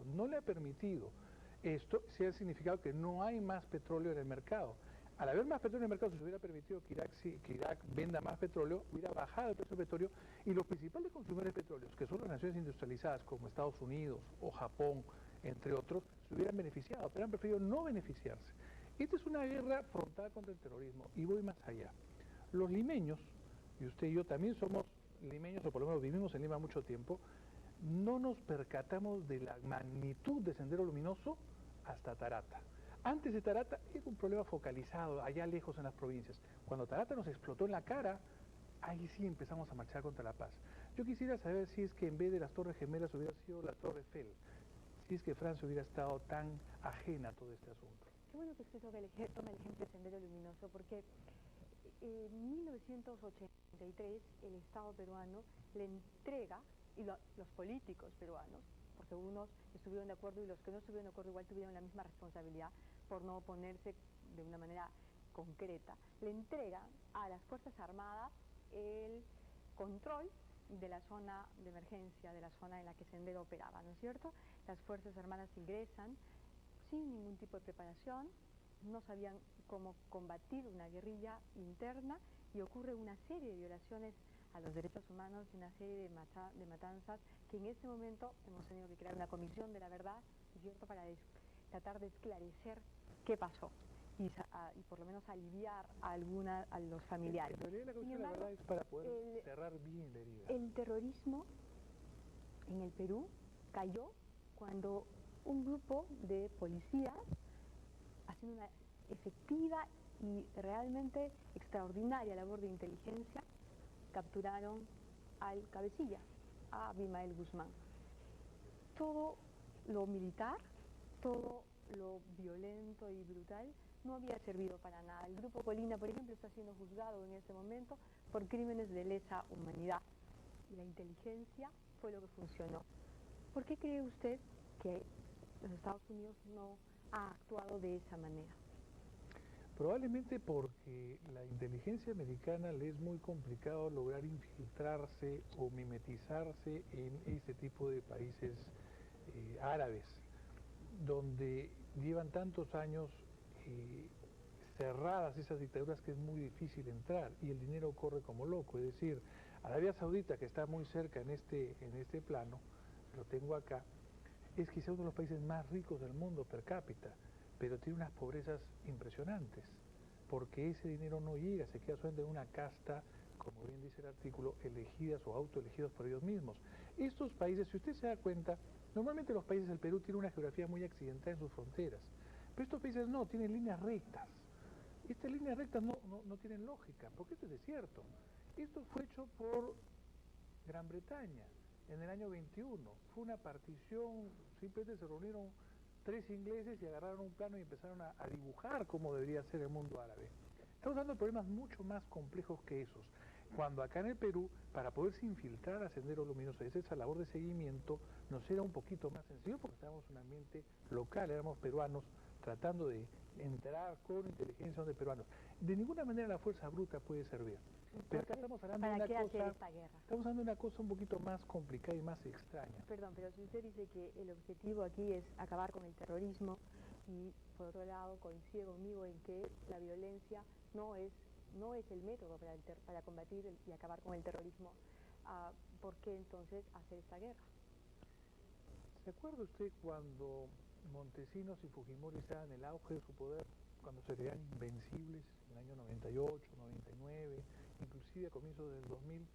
no le ha permitido. Esto sí ha significado que no hay más petróleo en el mercado. Al haber más petróleo en el mercado, si se hubiera permitido que Irak venda más petróleo, hubiera bajado el precio del petróleo y los principales consumidores de petróleo, que son las naciones industrializadas como Estados Unidos o Japón, entre otros, se hubieran beneficiado, pero han preferido no beneficiarse. Esta es una guerra frontal contra el terrorismo y voy más allá. Los limeños, y usted y yo también somos limeños, o por lo menos vivimos en Lima mucho tiempo, no nos percatamos de la magnitud de Sendero Luminoso hasta Tarata. Antes de Tarata era un problema focalizado, allá lejos en las provincias. Cuando Tarata nos explotó en la cara, ahí sí empezamos a marchar contra la paz. Yo quisiera saber si es que en vez de las Torres Gemelas hubiera sido la Torre Eiffel, si es que Francia hubiera estado tan ajena a todo este asunto. Qué bueno que usted toma el ejemplo de Sendero Luminoso, porque en 1983 el Estado peruano le entrega, y los políticos peruanos, porque unos estuvieron de acuerdo y los que no estuvieron de acuerdo igual tuvieron la misma responsabilidad por no oponerse de una manera concreta, le entrega a las Fuerzas Armadas el control de la zona de emergencia, de la zona en la que Sendero operaba, ¿no es cierto? Las Fuerzas Armadas ingresan sin ningún tipo de preparación, no sabían cómo combatir una guerrilla interna y ocurre una serie de violaciones a los derechos humanos y una serie de matanzas que en este momento hemos tenido que crear una comisión de la verdad, ¿cierto?, para tratar de esclarecer qué pasó y por lo menos aliviar a los familiares. En realidad la comisión de la verdad es para poder cerrar bien la herida. El terrorismo en el Perú cayó cuando un grupo de policías, haciendo una efectiva y realmente extraordinaria labor de inteligencia, capturaron al cabecilla, a Abimael Guzmán. Todo lo militar, todo lo violento y brutal no había servido para nada. El Grupo Colina, por ejemplo, está siendo juzgado en este momento por crímenes de lesa humanidad. Y la inteligencia fue lo que funcionó. ¿Por qué cree usted que los Estados Unidos no ha actuado de esa manera? Probablemente porque la inteligencia americana le es muy complicado lograr infiltrarse o mimetizarse en este tipo de países árabes, donde llevan tantos años cerradas esas dictaduras que es muy difícil entrar y el dinero corre como loco. Es decir, Arabia Saudita, que está muy cerca en este plano, lo tengo acá, es quizá uno de los países más ricos del mundo per cápita, pero tiene unas pobrezas impresionantes, porque ese dinero no llega, se queda solamente en una casta, como bien dice el artículo, elegidas o autoelegidos por ellos mismos. Estos países, si usted se da cuenta, normalmente los países del Perú tienen una geografía muy accidentada en sus fronteras, pero estos países no, tienen líneas rectas. Estas líneas rectas no tienen lógica, porque este es desierto. Esto fue hecho por Gran Bretaña en el año 21. Fue una partición, simplemente se reunieron 3 ingleses y agarraron un plano y empezaron a dibujar cómo debería ser el mundo árabe. Estamos hablando de problemas mucho más complejos que esos. Cuando acá en el Perú, para poderse infiltrar a Sendero Luminoso, esa labor de seguimiento nos era un poquito más sencillo porque estábamos en un ambiente local, éramos peruanos tratando de entrar con inteligencia de peruanos. De ninguna manera la fuerza bruta puede servir. Pero acá estamos hablando de una cosa, estamos hablando de una cosa un poquito más complicada y más extraña. Perdón, pero si usted dice que el objetivo aquí es acabar con el terrorismo y por otro lado coincide conmigo en que la violencia no es el método para combatir y acabar con el terrorismo, ¿por qué entonces hacer esta guerra? ¿Se acuerda usted cuando Montesinos y Fujimori estaban en el auge de su poder, cuando se creían invencibles en el año 98, 99, inclusive a comienzos del 2000?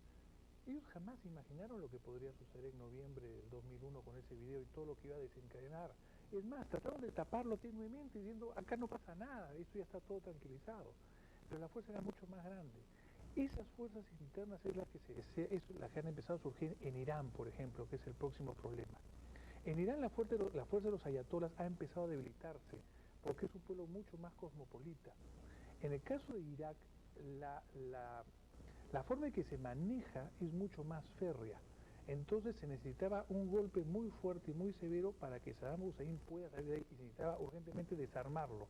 Ellos jamás imaginaron lo que podría suceder en noviembre del 2001 con ese video y todo lo que iba a desencadenar. Es más, trataron de taparlo tenuemente diciendo, acá no pasa nada, esto ya está todo tranquilizado. Pero la fuerza era mucho más grande. Esas fuerzas internas es las que han empezado a surgir en Irán, por ejemplo, que es el próximo problema. En Irán la fuerza de los ayatolas ha empezado a debilitarse, porque es un pueblo mucho más cosmopolita. En el caso de Irak, la forma en que se maneja es mucho más férrea. Entonces se necesitaba un golpe muy fuerte y muy severo para que Saddam Hussein pueda salir de ahí y se necesitaba urgentemente desarmarlo.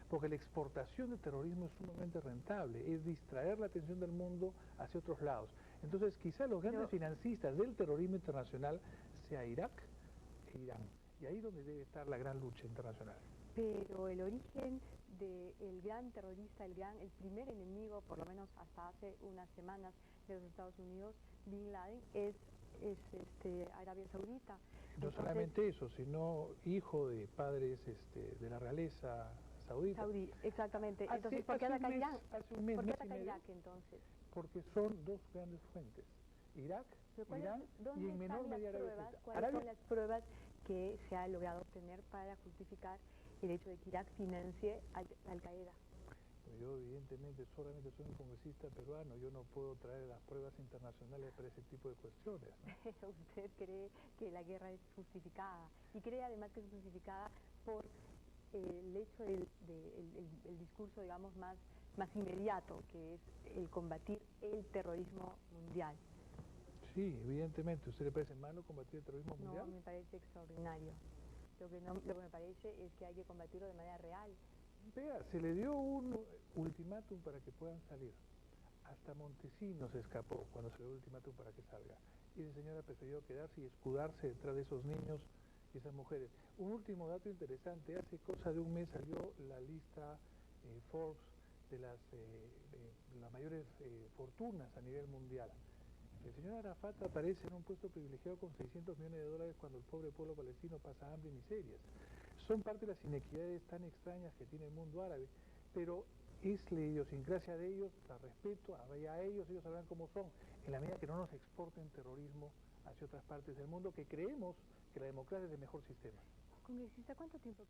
Porque la exportación de terrorismo es sumamente rentable, es distraer la atención del mundo hacia otros lados. Entonces quizá los grandes financistas del terrorismo internacional sea Irak e Irán. Y ahí es donde debe estar la gran lucha internacional. Pero el origen del gran terrorista, el primer enemigo, por lo menos hasta hace unas semanas, de los Estados Unidos, Bin Laden, es Arabia Saudita. No Entonces, solamente eso, sino hijo de padres de la realeza saudita. Exactamente. Entonces, ¿por qué ataca Irán? Hace un mes, ¿Por qué mes y ataca medio, Irak entonces? porque son dos grandes fuentes, Irak, Irán y en menor medida Arabia Saudita. ¿Cuáles son las pruebas que se ha logrado obtener para justificar el hecho de que Irak financie Al-Qaeda? Yo evidentemente solamente soy un congresista peruano, yo no puedo traer las pruebas internacionales para ese tipo de cuestiones, ¿no? Usted cree que la guerra es justificada y cree además que es justificada por el hecho del discurso, digamos, más inmediato, que es el combatir el terrorismo mundial. Sí, evidentemente. ¿Usted le parece malo combatir el terrorismo mundial? No, me parece extraordinario. Lo que me parece es que hay que combatirlo de manera real. Vea, se le dio un ultimátum para que puedan salir. Hasta Montesinos se escapó cuando se le dio el ultimátum para que salga. Y esa señora prefirió quedarse y escudarse detrás de esos niños y esas mujeres. Un último dato interesante, hace cosa de un mes salió la lista Forbes de las mayores fortunas a nivel mundial. El señor Arafat aparece en un puesto privilegiado con $600 millones cuando el pobre pueblo palestino pasa hambre y miserias. Son parte de las inequidades tan extrañas que tiene el mundo árabe, pero es la idiosincrasia de ellos, la respeto a ellos sabrán cómo son, en la medida que no nos exporten terrorismo hacia otras partes del mundo, que creemos que la democracia es el mejor sistema. Congresista, ¿cuánto tiempo